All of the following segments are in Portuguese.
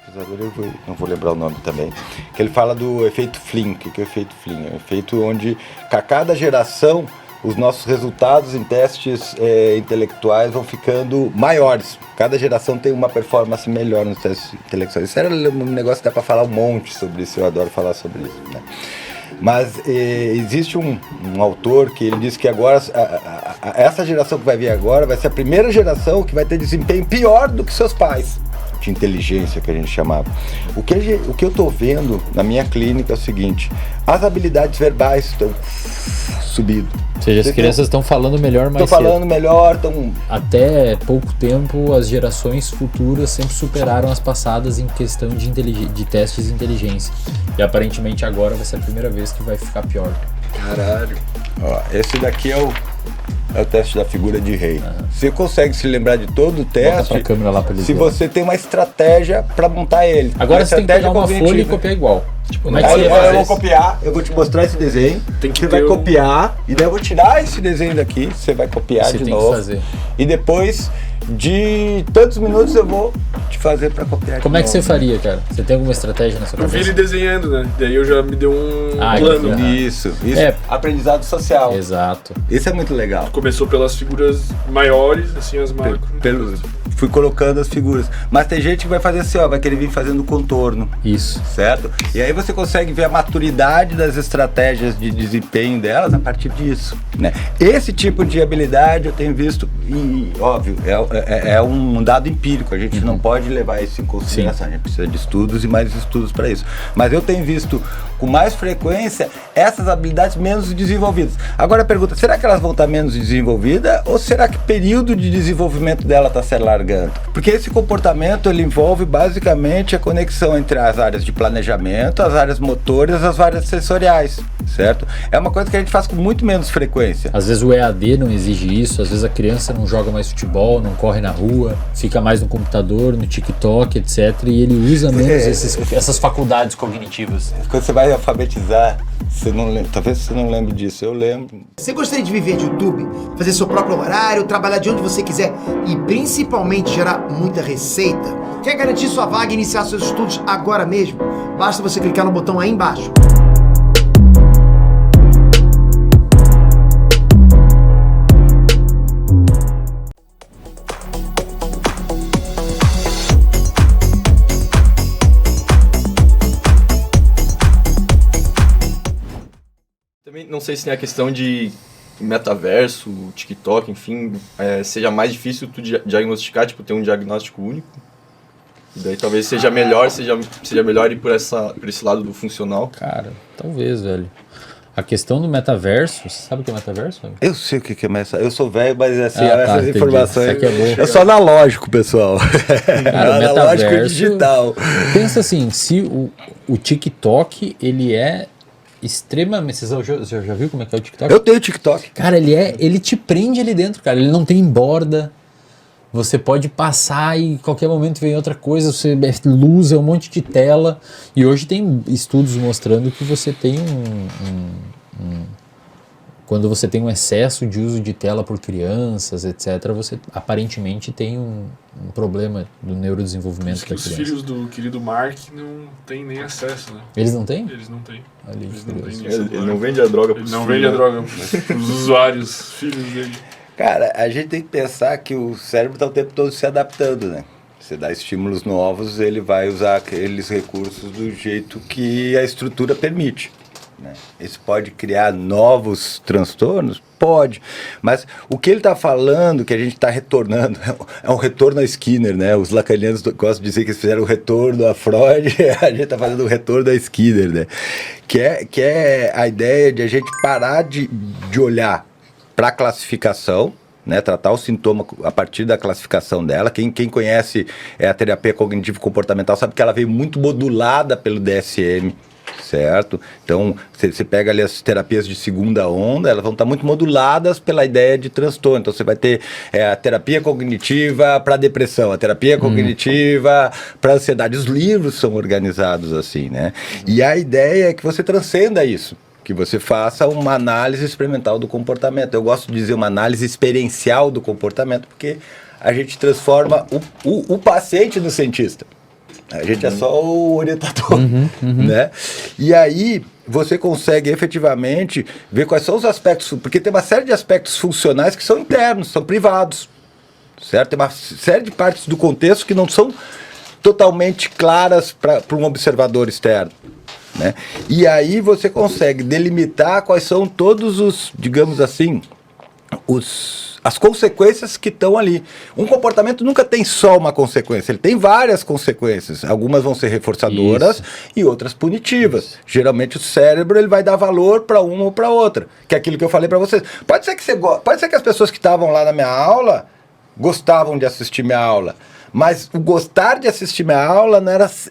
pesquisador, não vou lembrar o nome também, que ele fala do efeito Flynn. O que é o efeito Flynn? É um efeito onde, a cada geração, os nossos resultados em testes intelectuais vão ficando maiores. Cada geração tem uma performance melhor nos testes intelectuais. Isso era um negócio que dá para falar um monte sobre isso, eu adoro falar sobre isso, né? Mas existe um autor que ele diz que agora, essa geração que vai vir agora vai ser a primeira geração que vai ter desempenho pior do que seus pais, de inteligência que a gente chamava. O que eu estou vendo na minha clínica é o seguinte: as habilidades verbais estão subindo. Ou seja, as crianças estão falando melhor, mas estão falando melhor, estão... Até pouco tempo, as gerações futuras sempre superaram as passadas em questão de testes de inteligência. E aparentemente agora vai ser a primeira vez que vai ficar pior. Caralho. Ó, esse daqui é o teste da figura de rei. Você consegue se lembrar de todo o teste pra câmera lá pra se você tem uma estratégia para montar ele. Agora você tem que pegar uma folha e copiar igual. Tipo, como é que eu vou copiar, eu vou te mostrar esse desenho, você vai copiar, e daí eu vou tirar esse desenho daqui, você vai copiar de novo. Fazer. E depois de tantos minutos eu vou te fazer para copiar. Como é que você faria, cara? Você tem alguma estratégia na sua cabeça? Eu vi ele desenhando, né? Daí eu já me deu um plano. Isso. Aprendizado social. Exato. Isso é muito legal. Começou pelas figuras maiores, assim, as macro. Fui colocando as figuras. Mas tem gente que vai fazer assim, ó, vai querer vir fazendo contorno. Isso. Certo? E aí você consegue ver a maturidade das estratégias de desempenho delas a partir disso, né? Esse tipo de habilidade eu tenho visto, e óbvio, é um dado empírico, a gente não pode levar isso em consideração. Sim. A gente precisa de estudos e mais estudos para isso. Mas eu tenho visto com mais frequência essas habilidades menos desenvolvidas. Agora a pergunta, será que elas vão estar menos desenvolvidas ou será que o período de desenvolvimento dela está se alargando? Porque esse comportamento ele envolve basicamente a conexão entre as áreas de planejamento, as áreas motoras, as áreas sensoriais, certo? É uma coisa que a gente faz com muito menos frequência. Às vezes o EAD não exige isso, às vezes a criança não joga mais futebol, não corre na rua, fica mais no computador, no TikTok, etc. E ele usa menos essas faculdades cognitivas. Quando você vai alfabetizar, talvez você não lembre disso, eu lembro. Você gostaria de viver de YouTube, fazer seu próprio horário, trabalhar de onde você quiser e principalmente gerar muita receita? Quer garantir sua vaga e iniciar seus estudos agora mesmo? Basta você clicar no botão aí embaixo. Não sei se tem a questão de metaverso, TikTok, enfim, seja mais difícil tu diagnosticar, tipo, ter um diagnóstico único. E daí talvez seja melhor ir por esse lado do funcional. Cara, talvez, velho. A questão do metaverso, você sabe o que é metaverso? Velho? Eu sei o que é metaverso. Eu sou velho, mas assim, essas informações... Isso aqui é bom. Eu sou analógico, pessoal. Cara, analógico e digital. Pensa assim, se o TikTok, ele é extremamente... Você já viu como é que é o TikTok? Eu tenho TikTok. Cara, ele te prende ali dentro, cara. Ele não tem borda. Você pode passar e em qualquer momento vem outra coisa. Você luz, é um monte de tela. E hoje tem estudos mostrando que você tem quando você tem um excesso de uso de tela por crianças, etc., você aparentemente tem um problema do neurodesenvolvimento da criança. Os filhos do querido Mark não têm nem acesso, né? Eles não têm? Eles não têm. Ele não vende a droga para os filhos. Não vende a droga para os usuários, filhos dele. Cara, a gente tem que pensar que o cérebro está o tempo todo se adaptando, né? Você dá estímulos novos, ele vai usar aqueles recursos do jeito que a estrutura permite, né? Isso pode criar novos transtornos? Pode. Mas o que ele está falando, que a gente está retornando, é um retorno a Skinner, né? Os lacanianos gostam de dizer que eles fizeram o retorno a Freud, a gente está fazendo o retorno a Skinner, né? Que é a ideia de a gente parar de olhar para a classificação, né, tratar o sintoma a partir da classificação dela. Quem conhece a terapia cognitivo-comportamental sabe que ela veio muito modulada pelo DSM, certo? Então, você pega ali as terapias de segunda onda, elas vão estar muito moduladas pela ideia de transtorno. Então, você vai ter a terapia cognitiva para depressão, a terapia cognitiva para ansiedade. Os livros são organizados assim, né? E a ideia é que você transcenda isso, que você faça uma análise experimental do comportamento. Eu gosto de dizer uma análise experiencial do comportamento, porque a gente transforma o paciente no cientista. A gente é só o orientador, né? E aí você consegue efetivamente ver quais são os aspectos, porque tem uma série de aspectos funcionais que são internos, são privados, certo? Tem uma série de partes do contexto que não são totalmente claras para um observador externo, né? E aí você consegue delimitar quais são todos os, digamos assim, as consequências que estão ali. Um comportamento nunca tem só uma consequência, ele tem várias consequências. Algumas vão ser reforçadoras e outras punitivas. Geralmente o cérebro ele vai dar valor para uma ou para outra, que é aquilo que eu falei para vocês. Pode ser que as pessoas que estavam lá na minha aula gostavam de assistir minha aula, mas o gostar de assistir minha aula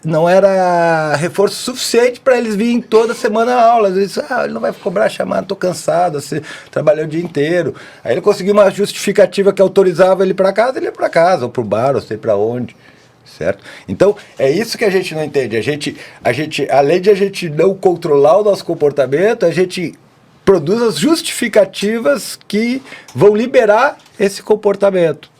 não era reforço suficiente para eles virem toda semana à aula. Às vezes, ele não vai cobrar chamada, estou cansado, você trabalhou o dia inteiro. Aí ele conseguiu uma justificativa que autorizava ele para casa, ele ia para casa, ou para o bar, ou sei para onde, certo? Então, é isso que a gente não entende. A gente, além de a gente não controlar o nosso comportamento, a gente produz as justificativas que vão liberar esse comportamento.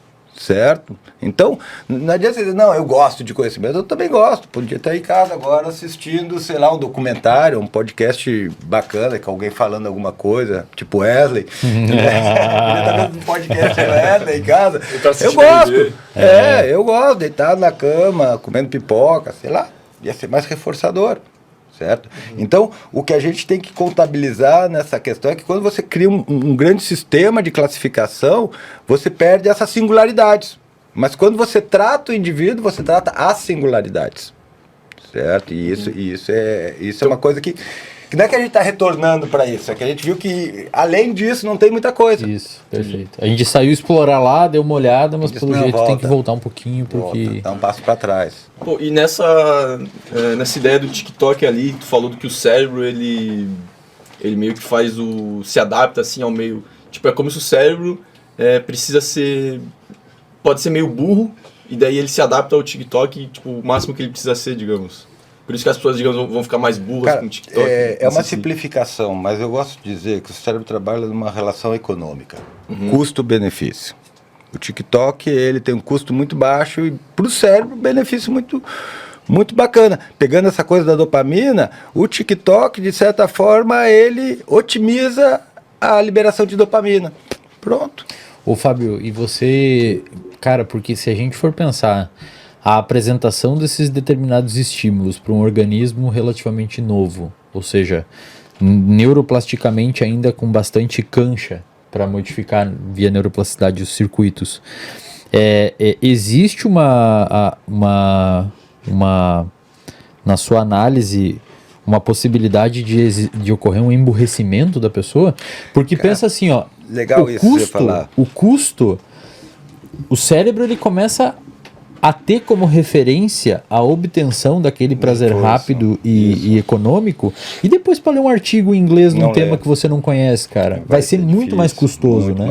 Certo? Então, não adianta dizer, não, eu gosto de conhecimento, eu também gosto. Podia estar em casa agora assistindo, sei lá, um documentário, um podcast bacana, com alguém falando alguma coisa, tipo Wesley. Podia estar vendo um podcast Wesley em casa. Eu gosto. Eu gosto, deitado na cama, comendo pipoca, sei lá. Ia ser mais reforçador. Certo? Então, o que a gente tem que contabilizar nessa questão é que quando você cria um grande sistema de classificação, você perde essas singularidades. Mas quando você trata o indivíduo, você trata as singularidades. Certo? E isso é uma coisa que não é que a gente está retornando para isso, é que a gente viu que, além disso, não tem muita coisa. Isso, perfeito. A gente saiu explorar lá, deu uma olhada, mas pelo jeito tem que voltar um pouquinho, porque... Dá um passo para trás. Pô, e nessa ideia do TikTok ali, tu falou do que o cérebro, ele meio que se adapta assim ao meio... Tipo, é como se o cérebro pode ser meio burro, e daí ele se adapta ao TikTok, tipo, o máximo que ele precisa ser, digamos. Por isso que as pessoas, digamos, vão ficar mais burras, cara, com o TikTok. É uma simplificação, mas eu gosto de dizer que o cérebro trabalha numa relação econômica. Custo-benefício. O TikTok, ele tem um custo muito baixo e para o cérebro, benefício muito, muito bacana. Pegando essa coisa da dopamina, o TikTok, de certa forma, ele otimiza a liberação de dopamina. Pronto. Ô, Fábio, e você... Cara, porque se a gente for pensar... A apresentação desses determinados estímulos para um organismo relativamente novo, ou seja, neuroplasticamente ainda com bastante cancha para modificar via neuroplasticidade os circuitos, existe uma na sua análise uma possibilidade de ocorrer um emburrecimento da pessoa? Porque pensa assim, ó, legal isso você falar. O custo, o cérebro ele começa a ter como referência a obtenção daquele prazer rápido e econômico, e depois para ler um artigo em inglês num tema que você não conhece, cara, vai ser muito difícil, mais custoso, muito né?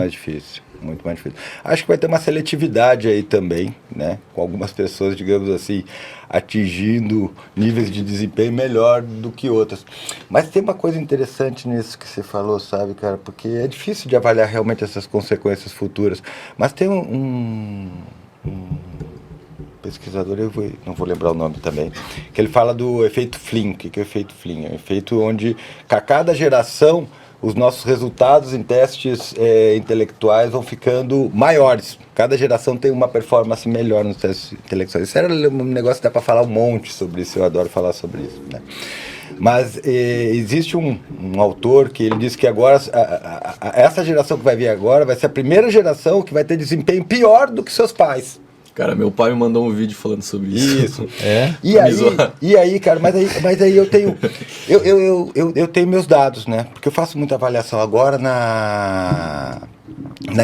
Muito mais difícil. Acho que vai ter uma seletividade aí também, né? Com algumas pessoas, digamos assim, atingindo níveis de desempenho melhor do que outras. Mas tem uma coisa interessante nisso que você falou, sabe, cara? Porque é difícil de avaliar realmente essas consequências futuras. Mas tem um pesquisador, não vou lembrar o nome também, que ele fala do efeito Flynn. O que é o efeito Flynn? É um efeito onde, a cada geração, os nossos resultados em testes intelectuais vão ficando maiores. Cada geração tem uma performance melhor nos testes intelectuais. Isso era um negócio que dá para falar um monte sobre isso, eu adoro falar sobre isso, né? Mas existe um autor que ele diz que agora, essa geração que vai vir agora vai ser a primeira geração que vai ter desempenho pior do que seus pais. Cara, meu pai me mandou um vídeo falando sobre isso. Isso. E aí, cara, mas aí eu tenho eu tenho meus dados, né? Porque eu faço muita avaliação agora na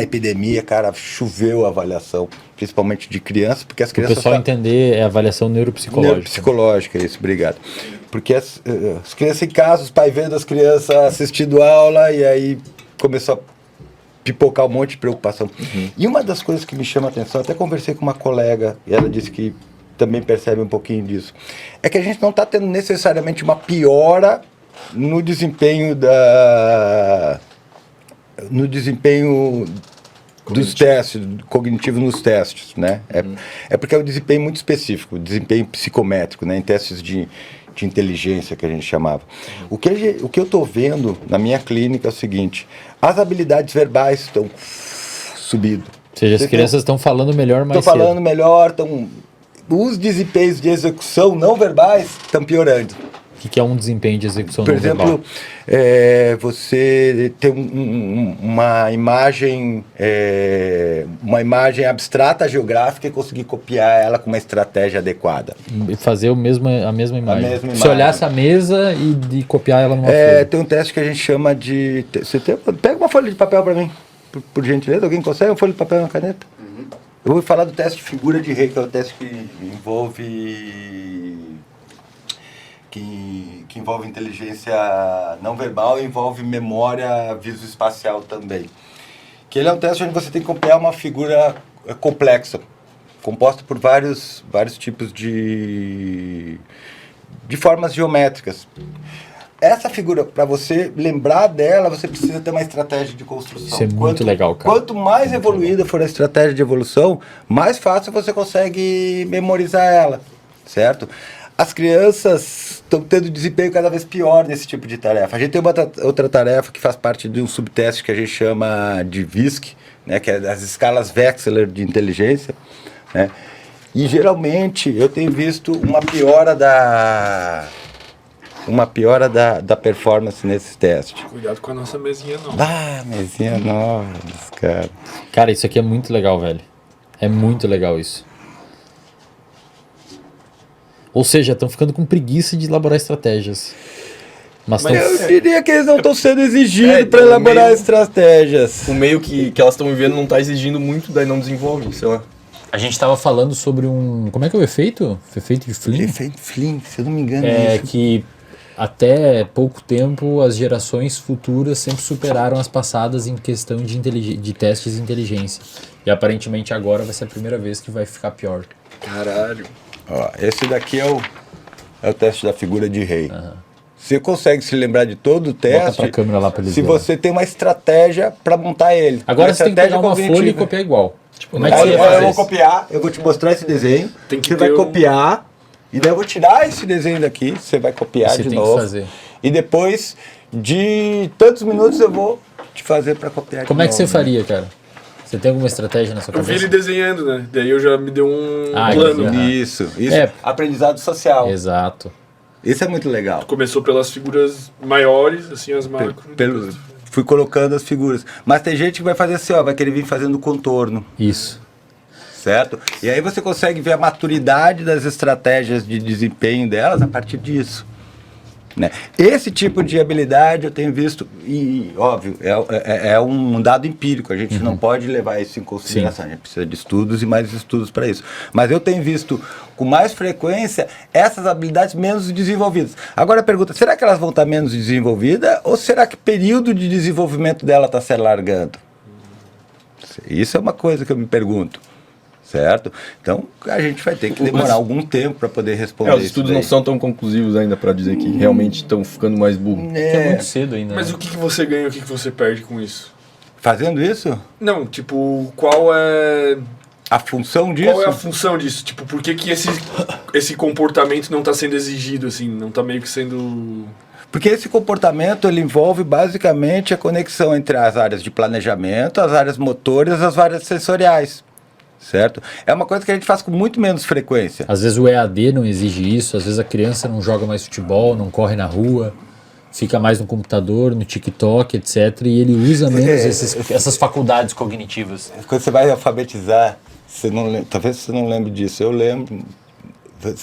epidemia, cara, choveu a avaliação, principalmente de crianças, porque as crianças... O pessoal entender é avaliação neuropsicológica. Neuropsicológica, isso, obrigado. Porque as crianças em casa, os pais vendo as crianças assistindo aula, e aí começou a pipocar um monte de preocupação. E uma das coisas que me chama a atenção, até conversei com uma colega, e ela disse que também percebe um pouquinho disso, é que a gente não está tendo necessariamente uma piora no desempenho dos testes, cognitivo nos testes, né? É porque é um desempenho muito específico, desempenho psicométrico, né? Em testes de inteligência que a gente chamava. O que eu estou vendo na minha clínica é o seguinte: as habilidades verbais estão subindo. Ou seja, as crianças estão falando melhor mais Estão cedo. falando melhor, os desempenhos de execução não verbais estão piorando. O que é um desempenho de execução Por não verbal? exemplo, você tem uma imagem abstrata geográfica e conseguir copiar ela com uma estratégia adequada. E fazer a mesma imagem. mesma Se imagem. olhasse a mesa e copiar ela numa folha. Tem um teste que a gente chama de... Pega uma folha de papel para mim, por gentileza. Alguém consegue uma folha de papel e uma caneta? Eu vou falar do teste de figura de rei, que é o teste que envolve inteligência não verbal e envolve memória visoespacial também. Que ele é um teste onde você tem que copiar uma figura complexa, composta por vários tipos de formas geométricas. Essa figura, para você lembrar dela, você precisa ter uma estratégia de construção. Isso é muito legal, cara. Quanto mais evoluída for a estratégia de evolução, mais fácil você consegue memorizar ela, certo? As crianças estão tendo desempenho cada vez pior nesse tipo de tarefa. A gente tem uma outra tarefa que faz parte de um subteste que a gente chama de VISC, né, que é as escalas Wechsler de inteligência, né? E geralmente eu tenho visto uma piora da performance nesses testes. Cuidado com a nossa mesinha, não. Mesinha nova, cara. Cara, isso aqui é muito legal, velho. É muito legal isso. Ou seja, estão ficando com preguiça de elaborar estratégias. Mas Eu diria que eles não estão sendo exigidos para então, elaborar meio- estratégias. O meio que elas estão vivendo não tá exigindo muito, daí não desenvolve, sei lá. a gente estava falando sobre um... Como é que é o efeito? O efeito de Flynn? Efeito Flynn, se eu não me engano. É isso. que até pouco tempo as gerações futuras sempre superaram as passadas em questão de testes de inteligência. E aparentemente agora vai ser a primeira vez que vai ficar pior. Caralho. Ó, esse daqui é o teste da figura de rei. Você consegue se lembrar de todo o teste Bota pra câmera lá pra eles se verem. você tem uma estratégia para montar ele. Agora Uma você tem que pegar estratégia uma folha e cognitiva. copiar igual. Tipo, Como é que Aí você ia agora fazer eu vou isso? copiar, eu vou te mostrar esse desenho. Tem que você ter vai um- copiar, e daí eu vou tirar esse desenho daqui, você vai copiar Você de tem que novo. fazer. E depois de tantos minutos eu vou te fazer para copiar Como de é que você novo, né? faria, cara? Você tem alguma estratégia na sua Eu vi cabeça? ele desenhando, né? Daí eu já me deu um Ah, plano. entendi. Isso. É. Aprendizado social. Exato. Isso é muito legal. Começou pelas figuras maiores, assim, as macro. Fui colocando as figuras. Mas tem gente que vai fazer assim, ó, vai querer vir fazendo contorno, Isso. certo? E aí você consegue ver a maturidade das estratégias de desempenho delas a partir disso. Né? Esse tipo de habilidade eu tenho visto, e óbvio, é um dado empírico, a gente não pode levar isso em consideração, a gente precisa de estudos e mais estudos para isso. Mas eu tenho visto com mais frequência essas habilidades menos desenvolvidas. Agora a pergunta, será que elas vão estar menos desenvolvidas ou será que o período de desenvolvimento dela está se alargando? Isso é uma coisa que eu me pergunto. Certo? Então, a gente vai ter que demorar algum tempo para poder responder os isso estudos daí. não são tão conclusivos ainda pra dizer que realmente estão ficando mais burros. Porque é muito cedo ainda. Mas né? o que você ganha e o que você perde com isso? Fazendo isso, Não, tipo, qual é a função disso... Qual é a função disso? Tipo, por que esse comportamento não tá sendo exigido, assim? Não tá meio que sendo... Porque esse comportamento ele envolve basicamente a conexão entre as áreas de planejamento, as áreas motoras, as áreas sensoriais. Certo? É uma coisa que a gente faz com muito menos frequência. Às vezes o EAD não exige isso, às vezes a criança não joga mais futebol, não corre na rua, fica mais no computador, no TikTok, etc. E ele usa menos essas faculdades cognitivas. Quando você vai alfabetizar, você não lembra, talvez você não lembre disso. Eu lembro.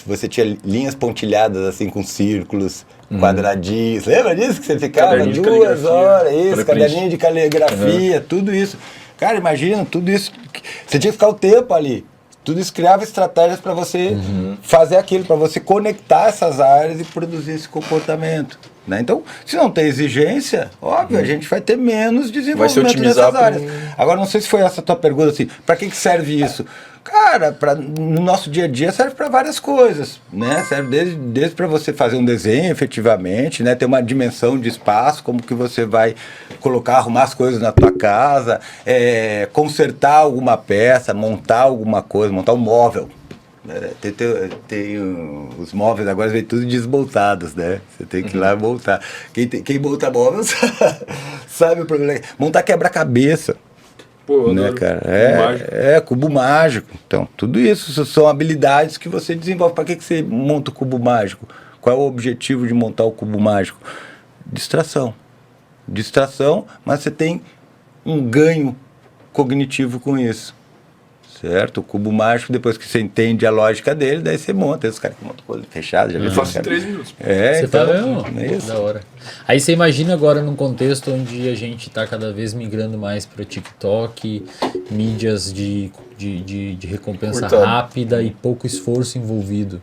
Você tinha linhas pontilhadas assim com círculos, quadradinhos. Lembra disso que você ficava Caderninho de 2 caligrafia. horas? Isso, Pré-print. caderninho de caligrafia, tudo isso. Cara, imagina, tudo isso. Você tinha que ficar o tempo ali. Tudo isso criava estratégias para você fazer aquilo, para você conectar essas áreas e produzir esse comportamento. Né? Então, se não tem exigência, óbvio, a gente vai ter menos desenvolvimento otimizar nessas áreas. pro- Agora, não sei se foi essa a tua pergunta, assim, para que serve isso? Cara, no nosso dia a dia serve para várias coisas, né? Serve desde para você fazer um desenho efetivamente, né? Ter uma dimensão de espaço, como que você vai arrumar as coisas na tua casa, consertar alguma peça, montar alguma coisa, montar um móvel. Os móveis agora vêm tudo desmontados, né? Você tem que ir lá montar. Quem monta móvel sabe o problema. Montar quebra-cabeça. Pô, né, cara? Cubo mágico. Então, tudo isso são habilidades que você desenvolve. Para que você monta o cubo mágico? Qual é o objetivo de montar o cubo mágico? Distração. Distração, mas você tem um ganho cognitivo com isso. Certo? O cubo mágico, depois que você entende a lógica dele, daí você monta. Esses caras que montam coisa fechada, já viu? Eu faço em 3 minutos. Você então, tá vendo? Da hora. Aí você imagina agora num contexto onde a gente está cada vez migrando mais para TikTok, mídias de recompensa rápida e pouco esforço envolvido.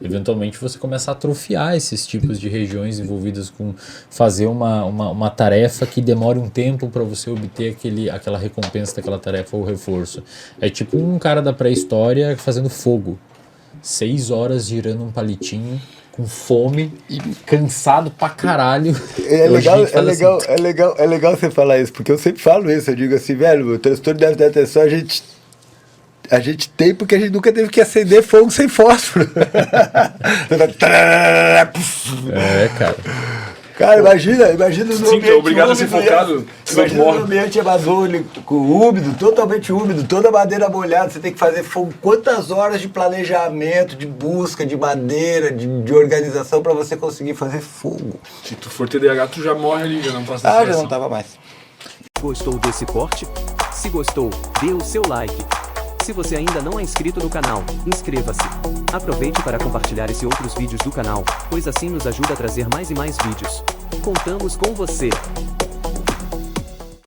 Eventualmente você começa a atrofiar esses tipos de regiões envolvidas com fazer uma tarefa que demore um tempo para você obter aquela recompensa daquela tarefa ou reforço. É tipo um cara da pré-história fazendo fogo. 6 horas girando um palitinho, com fome e cansado pra caralho. É legal você falar isso, porque eu sempre falo isso. Eu digo assim, velho, o transtorno de déficit de atenção a gente tem porque a gente nunca teve que acender fogo sem fósforo. Cara. Cara, imagina no ambiente é obrigado úmido, a ser focado. Imagina no ambiente amazônico, úmido, totalmente úmido, toda a madeira molhada, você tem que fazer fogo. Quantas horas de planejamento, de busca, de madeira, de organização para você conseguir fazer fogo? Se tu for TDAH, tu já morre ali, já não passa já não tava mais. Gostou desse corte? Se gostou, dê o seu like. Se você ainda não é inscrito no canal, inscreva-se. Aproveite para compartilhar esse e outros vídeos do canal, pois assim nos ajuda a trazer mais e mais vídeos. Contamos com você!